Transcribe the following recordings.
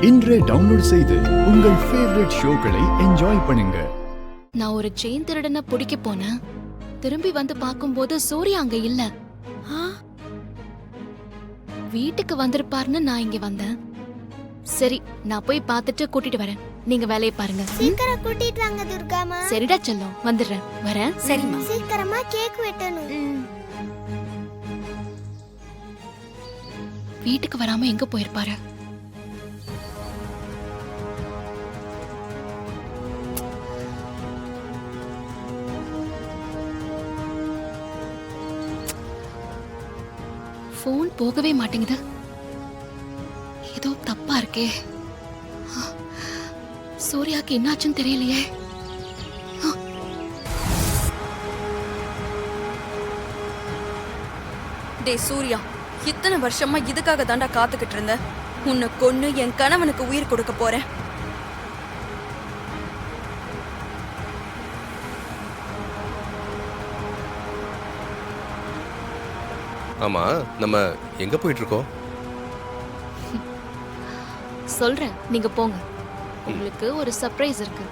இன்றே டவுன்லோட் செய்து உங்கள் ஃபேவரட் ஷோக்களை என்ஜாய் பண்ணுங்க. நான் ஒரு செயின் திருடனை பிடிக்க போனேன். திரும்பி வந்து பார்க்கும்போது சூர்யா அங்க இல்ல. வீட்டுக்கு வந்திருப்பாருன்னு நான் இங்க வந்தேன். சரி, நான் போய் பார்த்துட்டு கூட்டிட்டு வரேன். நீங்க வேலையை பாருங்க. சீக்கிரம் கூட்டிட்டு வாங்க துர்காமா. சரிடா செல்லம், வந்துடுறேன். வரேன். சரிம்மா. சீக்கிரமா கேக் வெட்டணும். வீட்டுக்கு வராம எங்க போயிருப்பாரு? போன் போகவே மாட்டேங்குது. ஏதோ தப்பா இருக்கே. சூர்யாக்கு என்னாச்சுன்னு தெரியலையே. டே சூர்யா, இத்தனை வருஷமா இதுக்காக தாண்டா காத்துக்கிட்டு இருந்த. உன்னை கொன்னு என் கணவனுக்கு உயிர் கொடுக்க போறேன். ஆமா, நம்ம எங்க போயிட்டு இருக்கோம்? சொல்றேன், நீங்க போங்க. உங்களுக்கு ஒரு சர்ப்ரைஸ் இருக்கு.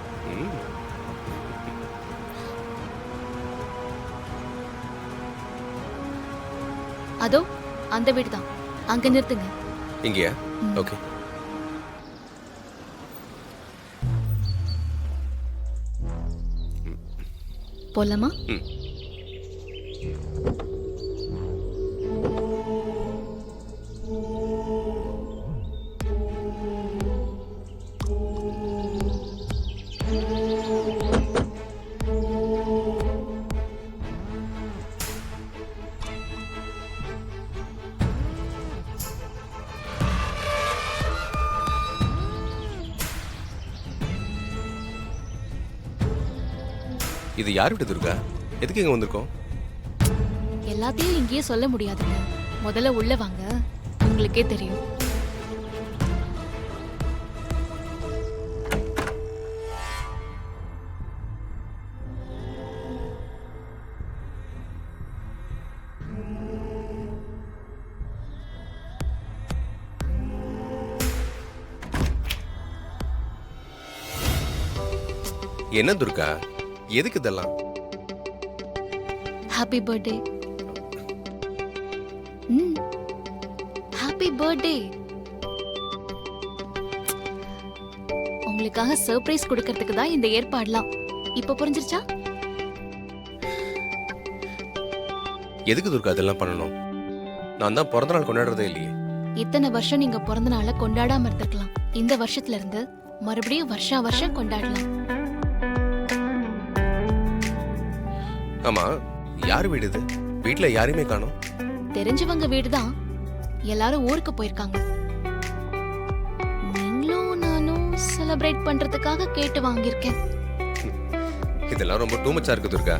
அதோ அந்த வீடு தான். அங்க நிறுத்துங்க. இங்கயா? ஓகே. போலாமா? இது யார் வீட்டு துர்கா? எதுக்கு இங்க வந்திருக்கோம்? எல்லாத்தையும் இங்கேயே சொல்ல முடியாதுங்க. முதல்ல உள்ள வாங்க, உங்களுக்கே தெரியும். என்ன துர்கா, எதுக்கு இதெல்லாம்? Happy birthday. Happy birthday. உங்களுக்காக சர்ப்ரைஸ் கொடுக்கிறதுக்கு தான் இந்த ஏற்பாடுலாம். இப்ப புரிஞ்சிருச்சா? எதுக்கு துர்கா இதெல்லாம் பண்ணணும்? நான் தான் பிறந்த நாள் கொண்டாடுறதே இல்லையே. இத்தனை வருஷம் நீங்க பிறந்த நாளை கொண்டாடாம இருந்திருக்கலாம். இந்த வருஷத்துல இருந்து மறுபடியும் வருஷம் கொண்டாடலாம். ஆமா, யார் வீடு இது? வீட்டுல யாரையுமே காணோம். தெரிஞ்சவங்க வீடுதான். எல்லாரும் ஊருக்கு போயிருக்காங்க. நீங்களும் நானும் செலிப்ரேட் பண்றதுக்காக கேட்டு வாங்கியிருக்கேன். இதெல்லாம் ரொம்ப டூ மச்சா இருக்கு துர்கா.